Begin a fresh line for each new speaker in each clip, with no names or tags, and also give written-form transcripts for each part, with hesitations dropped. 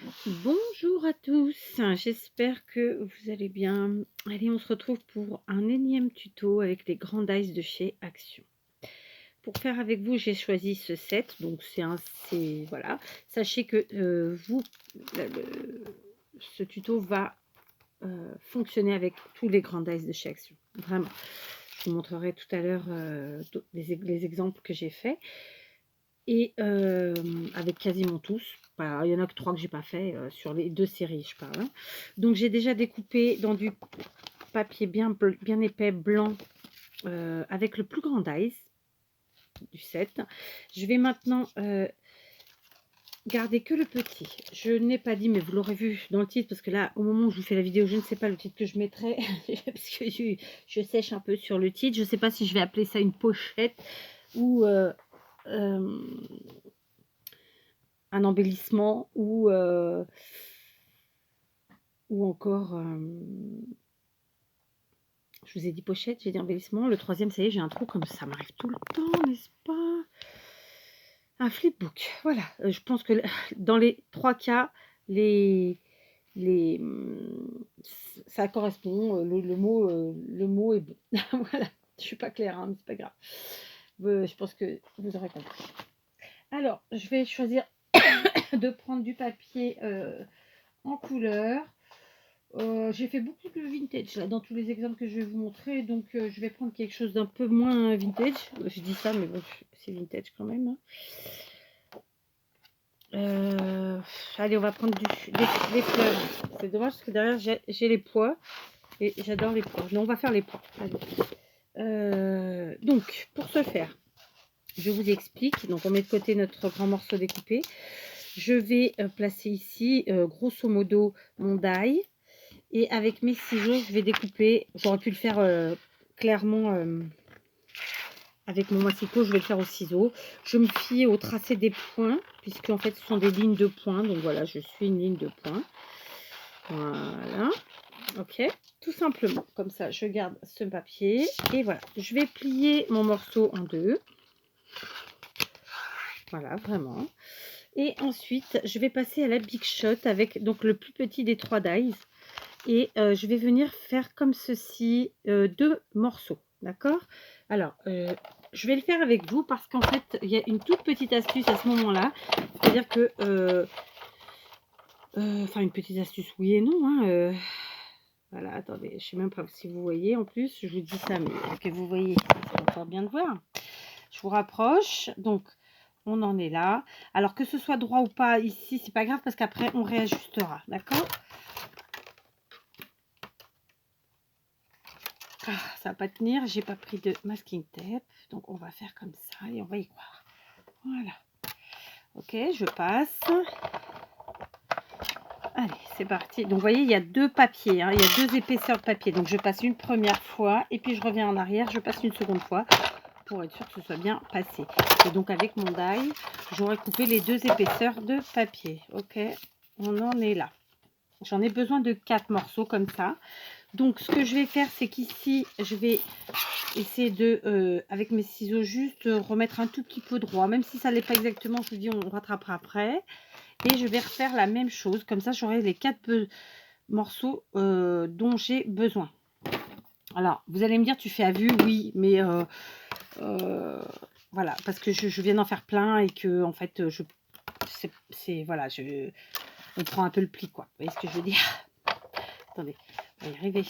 Bonjour à tous, j'espère que vous allez bien. Allez, on se retrouve pour un énième tuto avec les Grand Dice de chez Action. Pour faire avec vous, j'ai choisi ce set, donc voilà. Sachez que ce tuto va fonctionner avec tous les Grand Dice de chez Action. Vraiment, je vous montrerai tout à l'heure les exemples que j'ai faits. Et avec quasiment tous. Voilà, il y en a que 3 que j'ai pas fait sur les 2 séries, je parle. Hein. Donc j'ai déjà découpé dans du papier bien épais blanc avec le plus grand dice du set. Je vais maintenant garder que le petit. Je n'ai pas dit, mais vous l'aurez vu dans le titre, parce que là, au moment où je vous fais la vidéo, je ne sais pas le titre que je mettrai, parce que je sèche un peu sur le titre. Je ne sais pas si je vais appeler ça une pochette ou un embellissement ou encore, je vous ai dit pochette, j'ai dit embellissement. Le troisième, ça y est, j'ai un trou comme ça m'arrive tout le temps, n'est-ce pas? Un flipbook, voilà. Je pense que dans les 3 cas, les, ça correspond, le mot est bon. Voilà, je suis pas claire, hein, mais c'est pas grave. Je pense que vous aurez compris. Alors, je vais choisir de prendre du papier en couleur. J'ai fait beaucoup de vintage là dans tous les exemples que je vais vous montrer, donc je vais prendre quelque chose d'un peu moins vintage. Je dis ça, mais bon, c'est vintage quand même. Allez, on va prendre des fleurs. C'est dommage parce que derrière j'ai les pois et j'adore les pois. Non, on va faire les pois. Donc, pour ce faire, je vous explique. Donc, on met de côté notre grand morceau découpé. Je vais placer ici, grosso modo, mon die. Et avec mes ciseaux, je vais découper. J'aurais pu le faire clairement avec mon massicot, je vais le faire au ciseau. Je me fie au tracé des points, puisque en fait ce sont des lignes de points. Donc voilà, je suis une ligne de points. Voilà. Ok. Tout simplement. Comme ça, je garde ce papier. Et voilà. Je vais plier mon morceau en deux. Voilà, vraiment. Et ensuite, je vais passer à la Big Shot avec donc le plus petit des 3 dies. Et je vais venir faire comme ceci 2 morceaux, d'accord? Alors, je vais le faire avec vous parce qu'en fait, il y a une toute petite astuce à ce moment-là. C'est-à-dire que, enfin une petite astuce, oui et non. Hein, voilà, attendez, je ne sais même pas si vous voyez en plus. Je vous dis ça, mais que vous voyez, c'est encore bien de voir. Je vous rapproche, donc on en est là. Alors que ce soit droit ou pas ici, c'est pas grave parce qu'après on réajustera, d'accord? Ah, ça va pas tenir, j'ai pas pris de masking tape, donc on va faire comme ça et on va y croire. Voilà. Ok, je passe. Allez, c'est parti. Donc vous voyez, il y a 2 papiers, hein, il y a 2 épaisseurs de papier. Donc je passe une première fois et puis je reviens en arrière, je passe une seconde fois pour être sûr que ce soit bien passé. Et donc avec mon die, j'aurais coupé les 2 épaisseurs de papier. Ok, on en est là. J'en ai besoin de 4 morceaux comme ça. Donc ce que je vais faire, c'est qu'ici, je vais essayer de, avec mes ciseaux, juste remettre un tout petit peu droit. Même si ça ne l'est pas exactement, je vous dis, on rattrapera après. Et je vais refaire la même chose. Comme ça, j'aurai les 4 morceaux dont j'ai besoin. Alors, vous allez me dire, tu fais à vue? Oui, mais voilà, parce que je viens d'en faire plein et que, en fait, voilà, on prend un peu le pli, quoi. Vous voyez ce que je veux dire? Attendez, on va y arriver.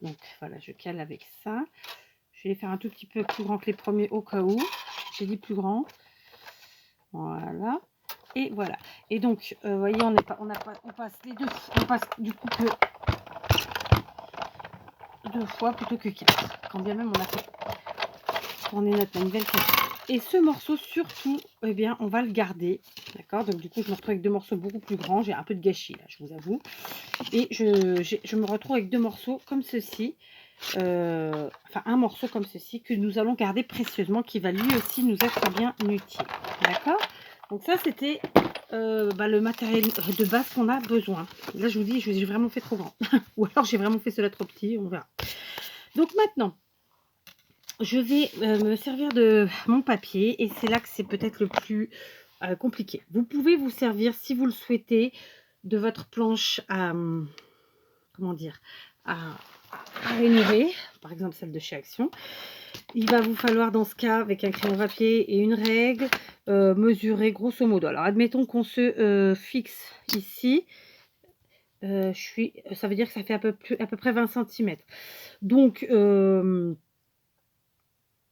Donc, voilà, je cale avec ça. Je vais les faire un tout petit peu plus grand que les premiers au cas où. J'ai dit plus grand. Voilà. Et voilà. Et donc, vous voyez, on passe les deux. On passe du coup que 2 fois plutôt que 4. Quand bien même on a fait tourner notre manivelle. Et ce morceau, surtout, eh bien, on va le garder. D'accord? Donc, du coup, je me retrouve avec 2 morceaux beaucoup plus grands. J'ai un peu de gâchis, là, je vous avoue. Et je me retrouve avec 2 morceaux comme ceci. Enfin, un morceau comme ceci que nous allons garder précieusement, qui va lui aussi nous être bien utile. D'accord? Donc, ça, c'était le matériel de base qu'on a besoin. Là, je vous dis, j'ai vraiment fait trop grand. Ou alors, j'ai vraiment fait cela trop petit. On verra. Donc, maintenant, je vais me servir de mon papier et c'est là que c'est peut-être le plus compliqué. Vous pouvez vous servir, si vous le souhaitez, de votre planche à, comment dire, à rénover, par exemple celle de chez Action, il va vous falloir dans ce cas, avec un crayon papier et une règle, mesurer grosso modo. Alors admettons qu'on se fixe ici, ça veut dire que ça fait à peu près 20 cm. Donc 20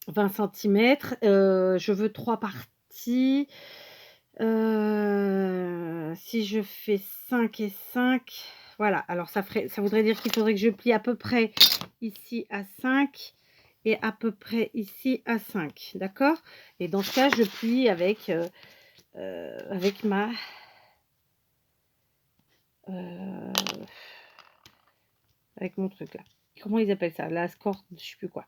cm, je veux 3 parties. Si je fais 5 et 5, voilà. Alors ça voudrait dire qu'il faudrait que je plie à peu près ici à 5 et à peu près ici à 5, d'accord? Et dans ce cas, je plie avec ma avec mon truc là. Comment ils appellent ça? La score, je sais plus quoi.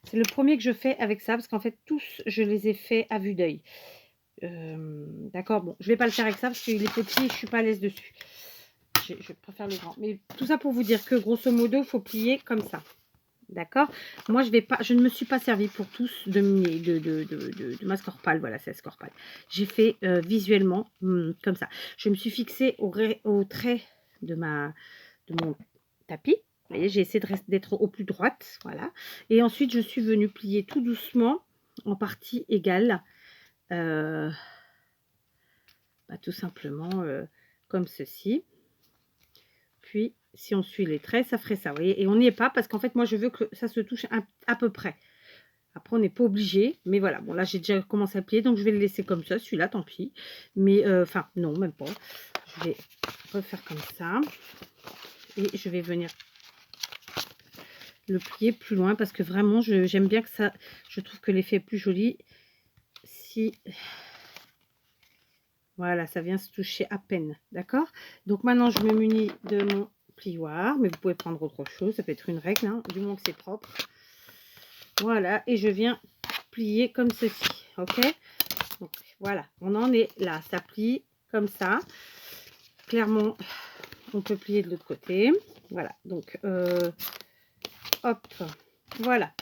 C'est le premier que je fais avec ça parce qu'en fait tous je les ai fait à vue d'œil. D'accord, bon, je vais pas le faire avec ça parce qu'il est petit et je suis pas à l'aise dessus. Je préfère le grand. Mais tout ça pour vous dire que grosso modo, il faut plier comme ça. D'accord. Moi, je ne me suis pas servi pour tous de ma scorpale. Voilà, c'est la scorpale. J'ai fait visuellement comme ça. Je me suis fixée au trait de mon tapis. Vous voyez, j'ai essayé d'être au plus droite. Voilà. Et ensuite, je suis venue plier tout doucement en partie égale. Tout simplement comme ceci. Puis, si on suit les traits, ça ferait ça. Vous voyez, et on n'y est pas parce qu'en fait, moi, je veux que ça se touche à peu près. Après, on n'est pas obligé. Mais voilà, bon, là, j'ai déjà commencé à plier. Donc, je vais le laisser comme ça. Celui-là, tant pis. Mais, enfin, non, même pas. Je vais refaire comme ça. Et je vais venir le plier plus loin parce que vraiment, j'aime bien que ça... Je trouve que l'effet est plus joli si... Voilà, ça vient se toucher à peine, d'accord? Donc maintenant, je me munis de mon plioir, mais vous pouvez prendre autre chose, ça peut être une règle, hein, du moment que c'est propre. Voilà, et je viens plier comme ceci, ok? Donc voilà, on en est là, ça plie comme ça. Clairement, on peut plier de l'autre côté. Voilà, donc hop, voilà.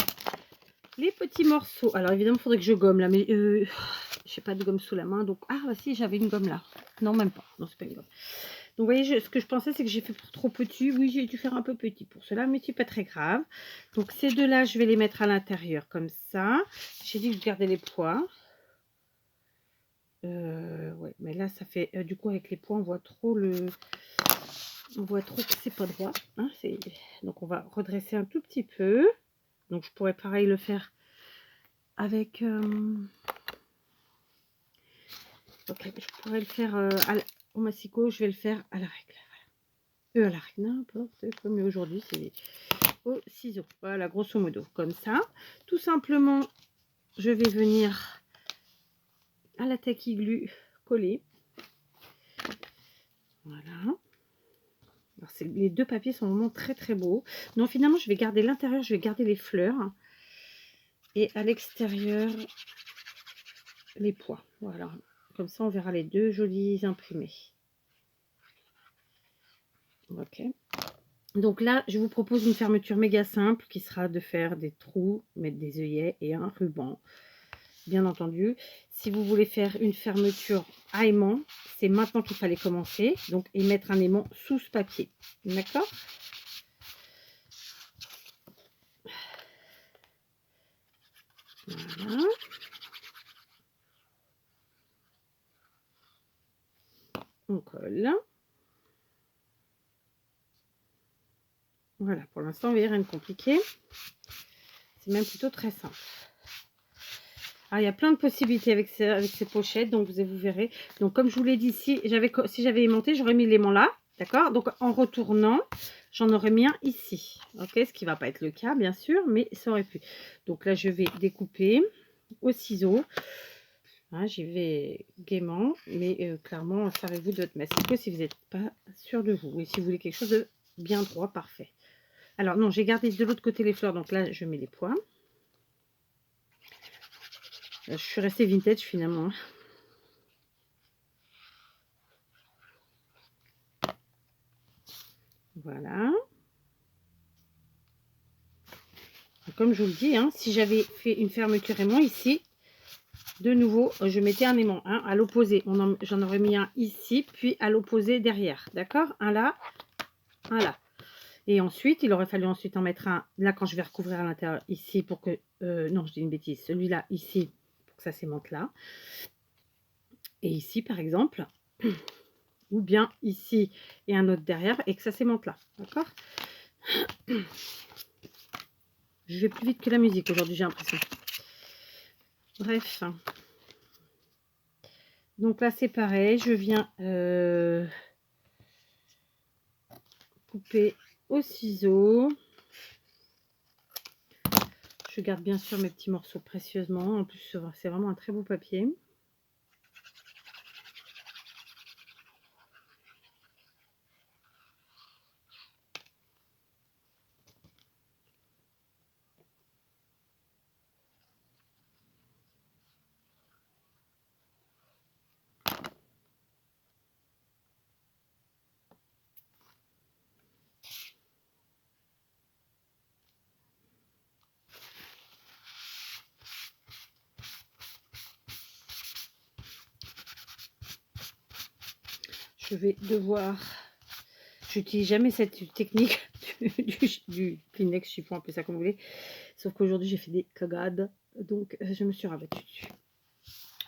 Les petits morceaux, alors évidemment, il faudrait que je gomme là, mais je n'ai pas de gomme sous la main, donc ah si, j'avais une gomme là. Non, même pas, non, c'est pas une gomme. Donc vous voyez, ce que je pensais, c'est que j'ai fait pour trop petit. Oui, j'ai dû faire un peu petit pour cela, mais c'est pas très grave. Donc ces deux là, je vais les mettre à l'intérieur comme ça. J'ai dit que je gardais les poids. Ouais, mais là ça fait du coup avec les poids, on voit trop que c'est pas droit, hein, donc on va redresser un tout petit peu. Donc je pourrais pareil le faire avec ok, je pourrais le faire au massicot, je vais le faire à la règle. À la règle, n'importe quoi, mais aujourd'hui c'est au ciseau. Voilà, grosso modo, comme ça. Tout simplement, je vais venir à la tacky glue coller. Voilà. Alors, les deux papiers sont vraiment très très beaux. Non, finalement, je vais garder l'intérieur, je vais garder les fleurs. Et à l'extérieur, les pois. Voilà. Comme ça, on verra les deux jolis imprimés. Ok. Donc là, je vous propose une fermeture méga simple qui sera de faire des trous, mettre des œillets et un ruban. Bien entendu, si vous voulez faire une fermeture à aimant, c'est maintenant qu'il fallait commencer. Donc, et mettre un aimant sous ce papier. D'accord? Voilà. On colle. Voilà, pour l'instant, vous voyez, rien de compliqué. C'est même plutôt très simple. Alors, il y a plein de possibilités avec ces pochettes, donc vous verrez. Donc, comme je vous l'ai dit, si j'avais aimanté, j'aurais mis l'aimant là, d'accord? Donc, en retournant, j'en aurais mis un ici, ok? Ce qui ne va pas être le cas, bien sûr, mais ça aurait pu. Donc là, je vais découper au ciseau. Hein, j'y vais gaiement, mais clairement, servez-vous de votre massicot si vous n'êtes pas sûr de vous. Et si vous voulez quelque chose de bien droit, parfait. Alors, non, j'ai gardé de l'autre côté les fleurs, donc là, je mets les pois. Je suis restée vintage finalement. Voilà. Et comme je vous le dis, hein, si j'avais fait une fermeture aimant ici, de nouveau, je mettais un aimant à l'opposé. J'en aurais mis un ici, puis à l'opposé derrière. D'accord? Un là, un là. Et ensuite, il aurait fallu ensuite en mettre un là quand je vais recouvrir à l'intérieur ici pour que... non, je dis une bêtise. Celui-là ici pour que ça s'aimante là. Et ici, par exemple, ou bien ici et un autre derrière et que ça s'aimante là. D'accord? Je vais plus vite que la musique aujourd'hui, j'ai l'impression. Bref. Donc là, c'est pareil. Je viens couper au ciseau. Je garde bien sûr mes petits morceaux précieusement. En plus, c'est vraiment un très beau papier. Je vais devoir... J'utilise jamais cette technique du Kleenex chiffon, appelez ça comme vous voulez. Sauf qu'aujourd'hui, j'ai fait des cagades. Donc, je me suis rabattue dessus.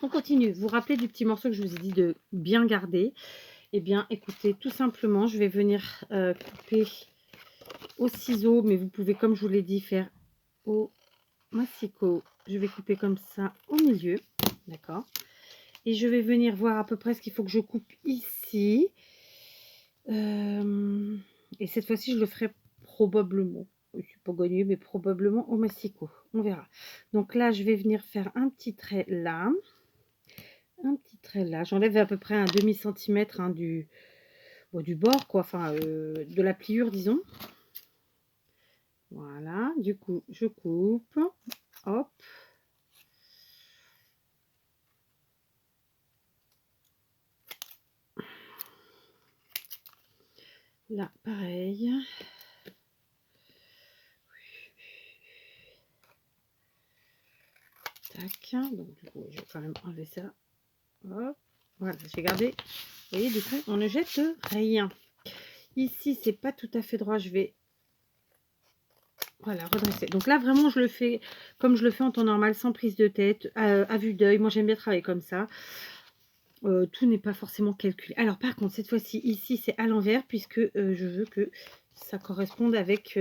On continue. Vous vous rappelez du petit morceau que je vous ai dit de bien garder? Eh bien, écoutez, tout simplement, je vais venir couper au ciseau. Mais vous pouvez, comme je vous l'ai dit, faire au massicot. Je vais couper comme ça au milieu. D'accord? Et je vais venir voir à peu près ce qu'il faut que je coupe ici. Et cette fois-ci, je le ferai probablement. Je suis pas gagnée, mais probablement au massicot. On verra. Donc là, je vais venir faire un petit trait là. Un petit trait là. J'enlève à peu près un demi-centimètre du bord, quoi. Enfin, de la pliure, disons. Voilà. Du coup, je coupe. Hop. Là, pareil. Tac. Donc, du coup, je vais quand même enlever ça. Hop. Voilà, j'ai gardé. Vous voyez, du coup, on ne jette rien. Ici, c'est pas tout à fait droit. Je vais, voilà, redresser. Donc là, vraiment, je le fais comme je le fais en temps normal, sans prise de tête, à vue d'œil. Moi, j'aime bien travailler comme ça. Tout n'est pas forcément calculé. Alors, par contre, cette fois-ci, ici, c'est à l'envers, puisque je veux que ça corresponde avec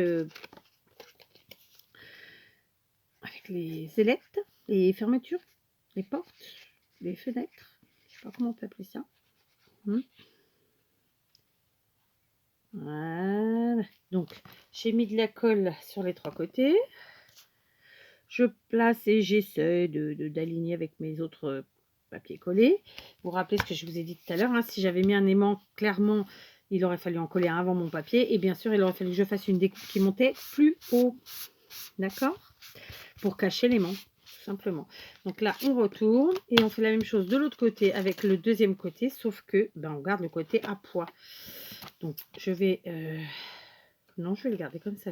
les ailettes, les fermetures, les portes, les fenêtres. Je sais pas comment on peut appeler ça. Voilà. Donc, j'ai mis de la colle sur les trois côtés. Je place et j'essaie d'aligner avec mes autres papiers collés. Vous vous rappelez ce que je vous ai dit tout à l'heure. Hein, si j'avais mis un aimant, clairement, il aurait fallu en coller un avant mon papier. Et bien sûr, il aurait fallu que je fasse une découpe qui montait plus haut. D'accord? Pour cacher l'aimant, tout simplement. Donc là, on retourne et on fait la même chose de l'autre côté avec le deuxième côté, sauf que ben, on garde le côté à poids. Donc, je vais... non, je vais le garder comme ça.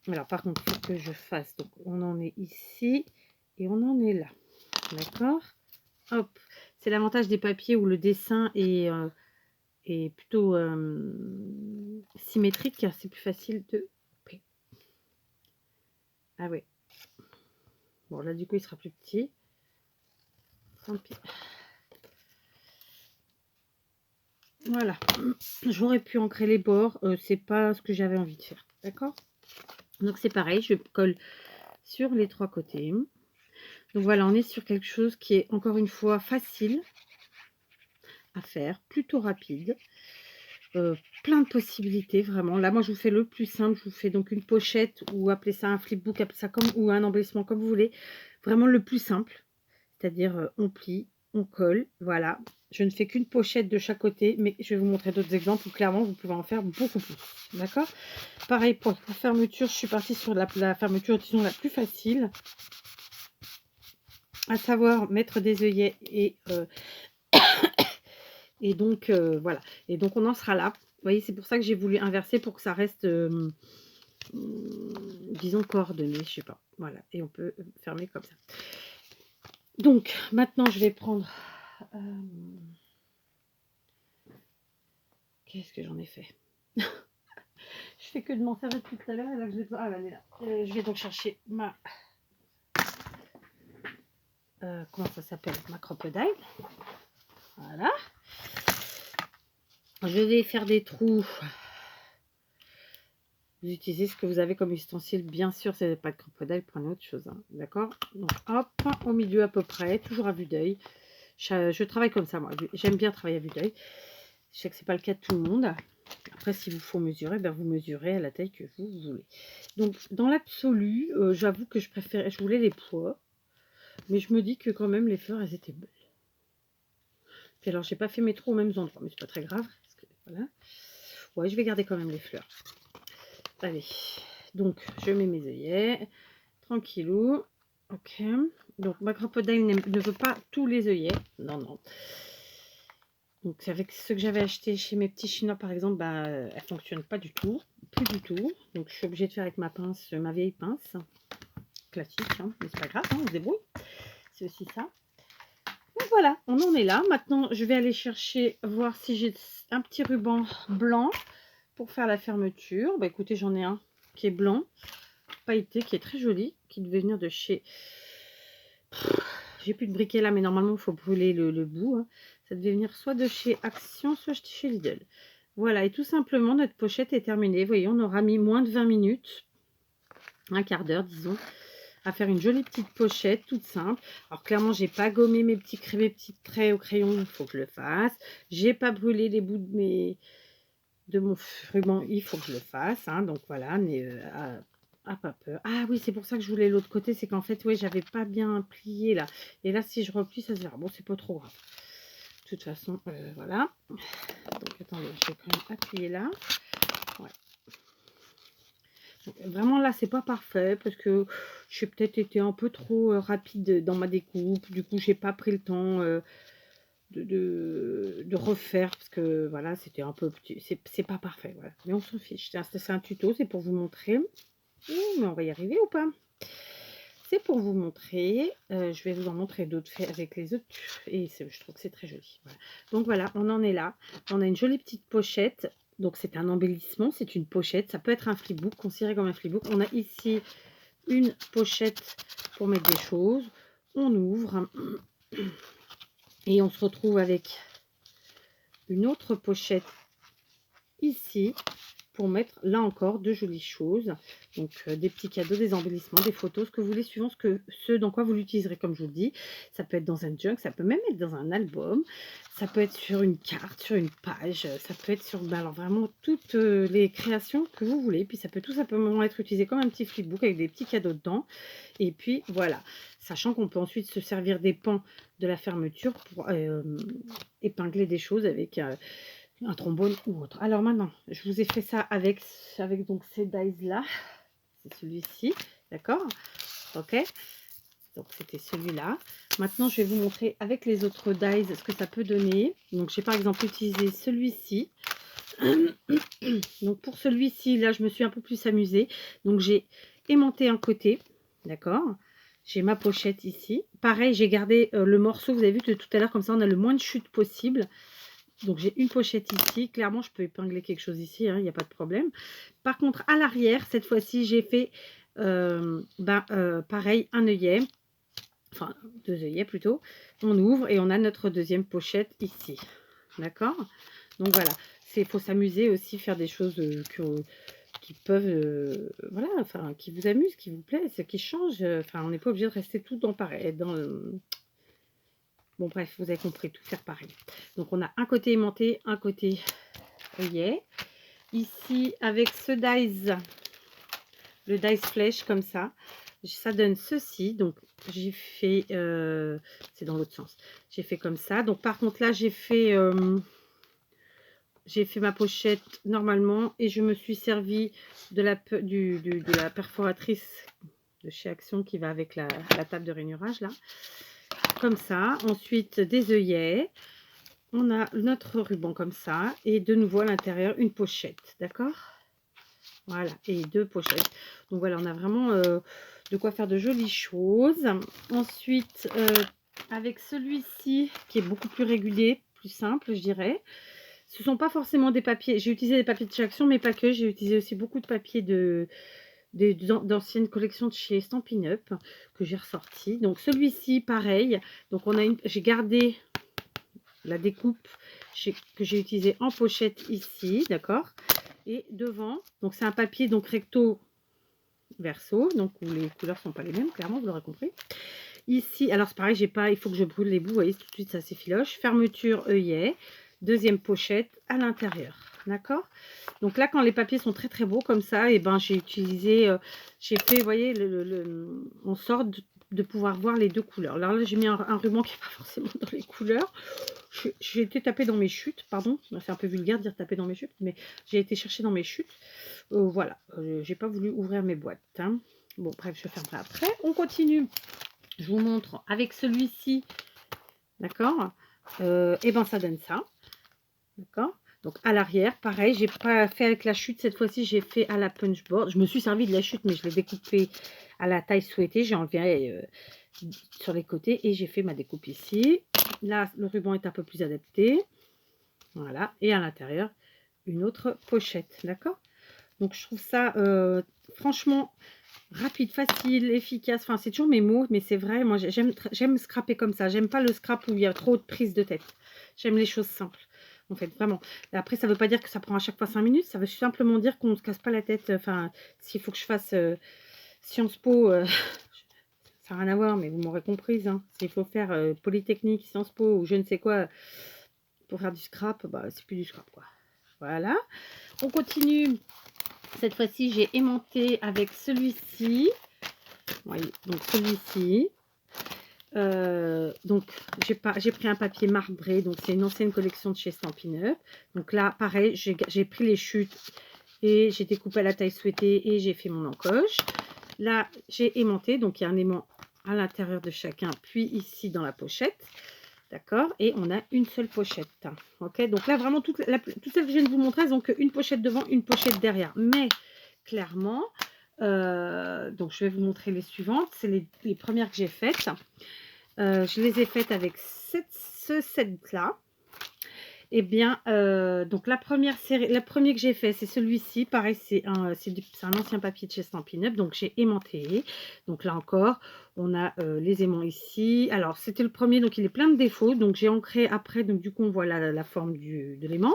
Alors, par contre, il faut que je fasse. Donc, on en est ici et on en est là. D'accord? Hop. C'est l'avantage des papiers où le dessin est plutôt symétrique. C'est plus facile de couper. Ah ouais. Bon, là, du coup, il sera plus petit. Tant pis. Voilà. J'aurais pu ancrer les bords. C'est pas ce que j'avais envie de faire. D'accord? Donc, c'est pareil. Je colle sur les trois côtés. Donc voilà, on est sur quelque chose qui est encore une fois facile à faire, plutôt rapide, plein de possibilités vraiment. Là, moi, je vous fais le plus simple, je vous fais donc une pochette ou appelez ça un flipbook, appelez ça comme ou un embellissement comme vous voulez. Vraiment le plus simple, c'est-à-dire on plie, on colle, voilà. Je ne fais qu'une pochette de chaque côté, mais je vais vous montrer d'autres exemples où clairement vous pouvez en faire beaucoup plus. D'accord? Pareil pour la fermeture, je suis partie sur la fermeture, disons la plus facile, à savoir mettre des œillets et donc voilà, et donc on en sera là. Vous voyez, c'est pour ça que j'ai voulu inverser pour que ça reste disons coordonné, je sais pas. Voilà, et on peut fermer comme ça. Donc, maintenant, je vais prendre... Qu'est-ce que j'en ai fait? Je fais que de m'en servir tout à l'heure. Et là, que je vais... Ah, elle est là. Je vais donc chercher ma... comment ça s'appelle? Ma crocodile. Voilà. Je vais faire des trous. Vous utilisez ce que vous avez comme ustensile. Bien sûr, c'est pas de crocodile, prenez autre chose. Hein. D'accord? Donc, hop, au milieu à peu près, toujours à vue d'œil. Je travaille comme ça, moi. J'aime bien travailler à vue d'œil. Je sais que c'est pas le cas de tout le monde. Après, s'il vous faut mesurer, ben vous mesurez à la taille que vous voulez. Donc, dans l'absolu, j'avoue que je voulais les pois. Mais je me dis que quand même, les fleurs, elles étaient belles. Puis alors, j'ai pas fait mes trous aux mêmes endroits, mais c'est pas très grave. Parce que, voilà. Ouais, je vais garder quand même les fleurs. Allez, donc je mets mes œillets, tranquillou. Ok, donc ma crocodile ne veut pas tous les œillets. Non, non. Donc avec ceux que j'avais acheté chez mes petits chinois par exemple, bah, elles ne fonctionnent pas du tout. Plus du tout. Donc je suis obligée de faire avec ma pince, ma vieille pince. Classique, hein, mais c'est pas grave, hein, on se débrouille. C'est aussi ça. Donc voilà, on en est là. Maintenant, je vais aller chercher, voir si j'ai un petit ruban blanc pour faire la fermeture. Bah écoutez, j'en ai un qui est blanc, pailleté, qui est très joli, qui devait venir de chez... J'ai plus de briquet là, mais normalement, il faut brûler le bout. Hein. Ça devait venir soit de chez Action, soit chez Lidl. Voilà, et tout simplement, notre pochette est terminée. Vous voyez, on aura mis moins de 20 minutes, un quart d'heure, disons, à faire une jolie petite pochette, toute simple. Alors, clairement, j'ai pas gommé mes petits traits au crayon, il faut que je le fasse. J'ai pas brûlé les bouts de mon ruban, il faut que je le fasse. Hein. Donc, voilà, mais... pas peur. Ah oui, c'est pour ça que je voulais l'autre côté, c'est qu'en fait, oui, j'avais pas bien plié là. Et là, si je replie, ça se verra. Bon, c'est pas trop grave. De toute façon, voilà. Donc, attendez, je vais quand même appuyer là. Ouais. Donc, vraiment, là, c'est pas parfait parce que j'ai peut-être été un peu trop rapide dans ma découpe. Du coup, j'ai pas pris le temps de refaire parce que voilà, c'était un peu petit. C'est pas parfait. Voilà. Mais on s'en fiche. C'est un tuto, c'est pour vous montrer. Mais on va y arriver ou pas? C'est pour vous montrer. Je vais vous en montrer d'autres faits avec les autres. Et je trouve que c'est très joli. Voilà. Donc voilà, on en est là. On a une jolie petite pochette. Donc c'est un embellissement, c'est une pochette. Ça peut être un flipbook, considéré comme un flipbook. On a ici une pochette pour mettre des choses. On ouvre. Et on se retrouve avec une autre pochette ici. Pour mettre là encore de jolies choses, donc des petits cadeaux, des embellissements, des photos, ce que vous voulez, suivant ce dans quoi vous l'utiliserez. Comme je vous le dis, ça peut être dans un junk, ça peut même être dans un album, ça peut être sur une carte, sur une page, ça peut être sur alors vraiment toutes les créations que vous voulez. Puis ça peut tout simplement être utilisé comme un petit flipbook avec des petits cadeaux dedans. Et puis voilà, sachant qu'on peut ensuite se servir des pans de la fermeture pour épingler des choses avec un trombone ou autre. Alors maintenant, je vous ai fait ça avec donc ces dies là. C'est celui-ci, d'accord? Ok. Donc c'était celui-là. Maintenant, je vais vous montrer avec les autres dies ce que ça peut donner. Donc j'ai par exemple utilisé celui-ci. Donc pour celui-ci, là, je me suis un peu plus amusée. Donc j'ai aimanté un côté, d'accord? J'ai ma pochette ici. Pareil, j'ai gardé le morceau. Vous avez vu que tout à l'heure, comme ça, on a le moins de chute possible. Donc j'ai une pochette ici, clairement je peux épingler quelque chose ici, il n'y a pas de problème. Par contre à l'arrière, cette fois-ci j'ai fait pareil, un œillet, enfin 2 œillets plutôt. On ouvre et on a notre deuxième pochette ici, d'accord? Donc voilà, il faut s'amuser aussi, faire des choses qui peuvent, voilà, enfin qui vous amusent, qui vous plaisent, qui changent. Enfin on n'est pas obligé de rester tout dans pareil, bon, bref, vous avez compris, tout faire pareil. Donc, on a un côté aimanté, un côté œillet. Ici, avec ce dies, le dies flèche, comme ça donne ceci. Donc, j'ai fait, c'est dans l'autre sens. J'ai fait comme ça. Donc, par contre, là, j'ai fait ma pochette normalement et je me suis servi de la perforatrice de chez Action qui va avec la table de rainurage, là. Comme ça, ensuite des œillets, on a notre ruban comme ça, et de nouveau à l'intérieur une pochette, d'accord? Voilà, et 2 pochettes. Donc voilà, on a vraiment de quoi faire de jolies choses. Ensuite, avec celui-ci qui est beaucoup plus régulier, plus simple, je dirais. Ce sont pas forcément des papiers. J'ai utilisé des papiers de chez Action, mais pas que. J'ai utilisé aussi beaucoup de papiers d'anciennes collections de chez Stampin' Up que j'ai ressorti. Donc celui-ci, pareil. Donc j'ai gardé la découpe que j'ai utilisé en pochette ici, d'accord. Et devant, donc c'est un papier donc recto verso, donc où les couleurs sont pas les mêmes, clairement, vous l'aurez compris. Ici, alors c'est pareil, il faut que je brûle les bouts, vous voyez, tout de suite ça s'effiloche. Fermeture œillet, deuxième pochette à l'intérieur, d'accord. Donc là, quand les papiers sont très très beaux comme ça, et ben j'ai utilisé, j'ai fait, vous voyez, on sort de pouvoir voir les deux couleurs. Alors là, j'ai mis un ruban qui n'est pas forcément dans les couleurs. J'ai été taper dans mes chutes, pardon, c'est un peu vulgaire de dire taper dans mes chutes, mais j'ai été chercher dans mes chutes. Voilà, j'ai pas voulu ouvrir mes boîtes, hein. Bon, bref, je fermerai après. On continue. Je vous montre avec celui-ci, d'accord. Et ben ça donne ça, d'accord. Donc à l'arrière, pareil, j'ai pas fait avec la chute cette fois-ci, j'ai fait à la punchboard. Je me suis servi de la chute, mais je l'ai découpé à la taille souhaitée. J'ai enlevé sur les côtés et j'ai fait ma découpe ici. Là, le ruban est un peu plus adapté, voilà. Et à l'intérieur, une autre pochette, d'accord. Donc je trouve ça franchement rapide, facile, efficace. Enfin, c'est toujours mes mots, mais c'est vrai. Moi, j'aime scraper comme ça. J'aime pas le scrap où il y a trop de prise de tête. J'aime les choses simples. En fait, vraiment. Et après, ça veut pas dire que ça prend à chaque fois 5 minutes. Ça veut simplement dire qu'on ne se casse pas la tête. Enfin, s'il faut que je fasse Sciences Po, ça n'a rien à voir, mais vous m'aurez comprise. Hein. S'il faut faire Polytechnique, Sciences Po ou je ne sais quoi pour faire du scrap, bah, c'est plus du scrap, quoi. Voilà. On continue. Cette fois-ci, j'ai aimanté avec celui-ci. Voyez, donc celui-ci. Donc j'ai pris un papier marbré, donc c'est une ancienne collection de chez Stampin' Up. Donc là, pareil, j'ai pris les chutes et j'ai découpé à la taille souhaitée et j'ai fait mon encoche. Là, j'ai aimanté, donc il y a un aimant à l'intérieur de chacun, puis ici dans la pochette. D'accord. Et on a une seule pochette. Ok. Donc là, vraiment, toutes celles que je viens de vous montrer, elles n'ont qu'une pochette devant, une pochette derrière. Mais clairement, donc je vais vous montrer les suivantes. C'est les premières que j'ai faites. Je les ai faites avec ce set-là. Eh bien, donc la première série, la première que j'ai fait, c'est celui-ci. Pareil, c'est un ancien papier de chez Stampin' Up. Donc j'ai aimanté. Donc là encore, on a les aimants ici. Alors c'était le premier, donc il est plein de défauts. Donc j'ai ancré après, donc du coup on voit la forme de l'aimant.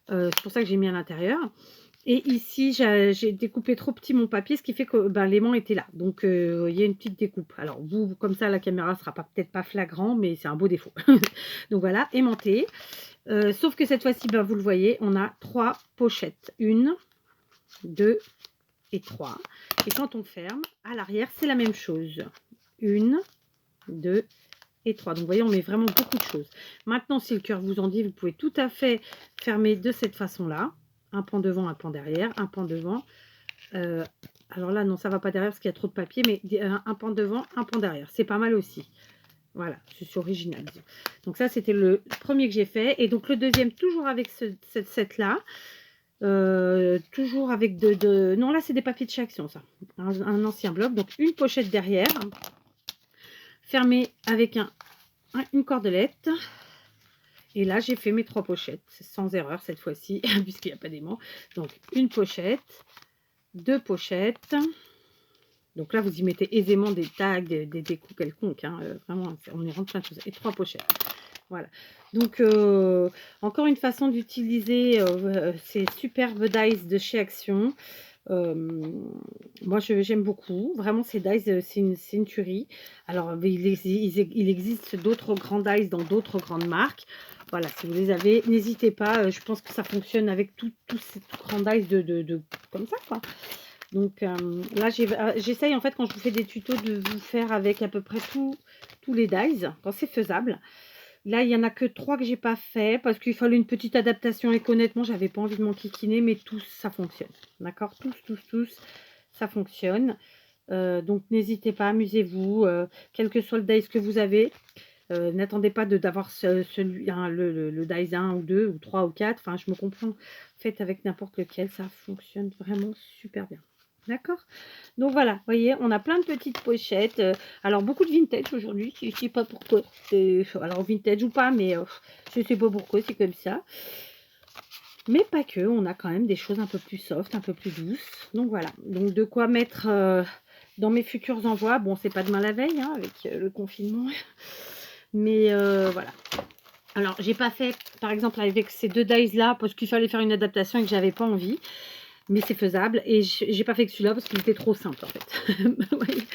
C'est pour ça que j'ai mis à l'intérieur. Et ici, j'ai découpé trop petit mon papier, ce qui fait que ben, l'aimant était là. Donc, il y a une petite découpe. Alors, vous, comme ça, la caméra ne sera peut-être pas flagrant, mais c'est un beau défaut. Donc, voilà, aimanté. Sauf que cette fois-ci, ben, vous le voyez, on a 3 pochettes. 1, 2 et 3. Et quand on ferme, à l'arrière, c'est la même chose. 1, 2 et 3. Donc, vous voyez, on met vraiment beaucoup de choses. Maintenant, si le cœur vous en dit, vous pouvez tout à fait fermer de cette façon-là. Un pan devant, un pan derrière, un pan devant. Alors là, non, ça va pas derrière parce qu'il y a trop de papier, mais un pan devant, un pan derrière. C'est pas mal aussi. Voilà, je suis original. Donc ça, c'était le premier que j'ai fait. Et donc le deuxième, toujours avec cette set-là. Toujours avec Non, là, c'est des papiers de chez Action, ça. Un ancien bloc. Donc une pochette derrière. Fermée avec une cordelette. Et là, j'ai fait mes 3 pochettes, sans erreur cette fois-ci, puisqu'il n'y a pas d'aimant. Donc, une pochette, 2 pochettes. Donc là, vous y mettez aisément des tags, des découpes quelconques. Hein, vraiment, on y rentre plein de choses. Et 3 pochettes. Voilà. Donc, encore une façon d'utiliser ces superbes dies de chez Action. Moi, j'aime beaucoup. Vraiment, ces dies, c'est une tuerie. Alors, il existe d'autres grands dies dans d'autres grandes marques. Voilà, si vous les avez, n'hésitez pas. Je pense que ça fonctionne avec tous ces grands dies comme ça, quoi. Donc là, j'essaye en fait quand je vous fais des tutos de vous faire avec à peu près tous les dies, quand c'est faisable. Là, il n'y en a que 3 que j'ai pas fait parce qu'il fallait une petite adaptation et qu'honnêtement, j'avais pas envie de m'enquiquiner, mais tous, ça fonctionne. D'accord, tous, ça fonctionne. Donc n'hésitez pas, amusez-vous, quel que soit le dice que vous avez. N'attendez pas d'avoir le dice 1 ou 2 ou 3 ou 4. Enfin, je me comprends. Faites avec n'importe lequel, ça fonctionne vraiment super bien. D'accord? Donc voilà, vous voyez, on a plein de petites pochettes, alors beaucoup de vintage aujourd'hui, je sais pas pourquoi. Alors vintage ou pas, mais je sais pas pourquoi, c'est comme ça. Mais pas que, on a quand même des choses un peu plus soft, un peu plus douces. Donc voilà, donc de quoi mettre, dans mes futurs envois. Bon, c'est pas demain la veille, hein, avec, le confinement. Mais voilà. Alors j'ai pas fait, par exemple, avec ces 2 dies là, parce qu'il fallait faire une adaptation et que j'avais pas envie. Mais c'est faisable et j'ai pas fait que celui-là parce qu'il était trop simple en fait. Oui.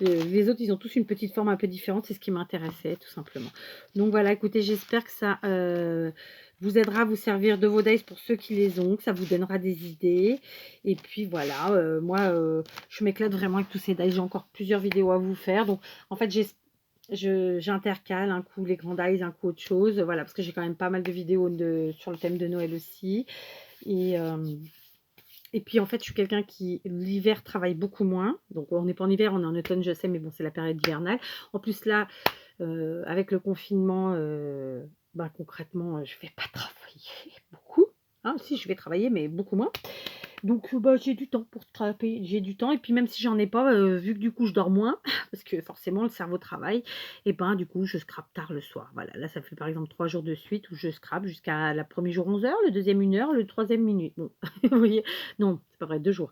Les autres, ils ont tous une petite forme un peu différente, c'est ce qui m'intéressait tout simplement. Donc voilà, écoutez, j'espère que ça vous aidera à vous servir de vos dice pour ceux qui les ont, que ça vous donnera des idées. Et puis voilà, moi, je m'éclate vraiment avec tous ces dice. J'ai encore plusieurs vidéos à vous faire. Donc en fait, j'intercale un coup les grands dice, un coup autre chose. Voilà, parce que j'ai quand même pas mal de vidéos sur le thème de Noël aussi. Et, et puis en fait, je suis quelqu'un qui, l'hiver, travaille beaucoup moins. Donc on n'est pas en hiver, on est en automne, je sais, mais bon, c'est la période hivernale. En plus là, avec le confinement, bah, concrètement, je vais pas travailler beaucoup. Hein, si, je vais travailler, mais beaucoup moins. Donc bah, j'ai du temps pour travailler, j'ai du temps. Et puis même si j'en ai pas, vu que du coup je dors moins, parce que forcément le cerveau travaille, et ben du coup je scrape tard le soir. Voilà, là ça fait par exemple 3 jours de suite où je scrape jusqu'à la premier jour 11 h, le deuxième 1 h, le troisième minuit. Bon, vous voyez, non, c'est pas vrai, 2 jours.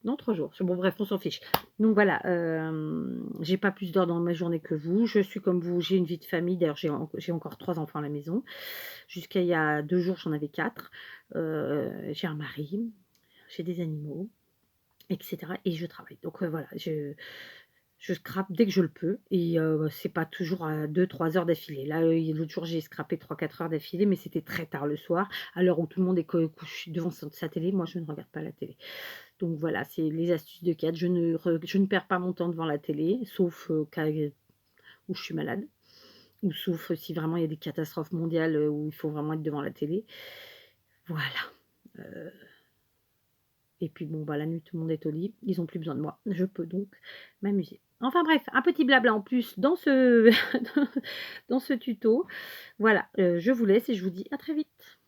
Non, 3 jours. Bon, bref, on s'en fiche. Donc voilà, j'ai pas plus d'heures dans ma journée que vous. Je suis comme vous, j'ai une vie de famille. D'ailleurs, j'ai encore 3 enfants à la maison. Jusqu'à il y a 2 jours, j'en avais 4. J'ai un mari, j'ai des animaux, etc. Et je travaille. Donc voilà, je scrape dès que je le peux. Et c'est pas toujours à 2-3 heures d'affilée. Là, l'autre jour, j'ai scrapé 3-4 heures d'affilée, mais c'était très tard le soir, à l'heure où tout le monde est couché devant sa télé. Moi, je ne regarde pas la télé. Donc voilà, c'est les astuces de Kat. Je ne perds pas mon temps devant la télé, sauf cas où je suis malade, ou sauf si vraiment il y a des catastrophes mondiales où il faut vraiment être devant la télé. Voilà. Et puis bon, bah, la nuit, tout le monde est au lit. Ils ont plus besoin de moi. Je peux donc m'amuser. Enfin bref, un petit blabla en plus dans ce, dans ce tuto. Voilà, je vous laisse et je vous dis à très vite.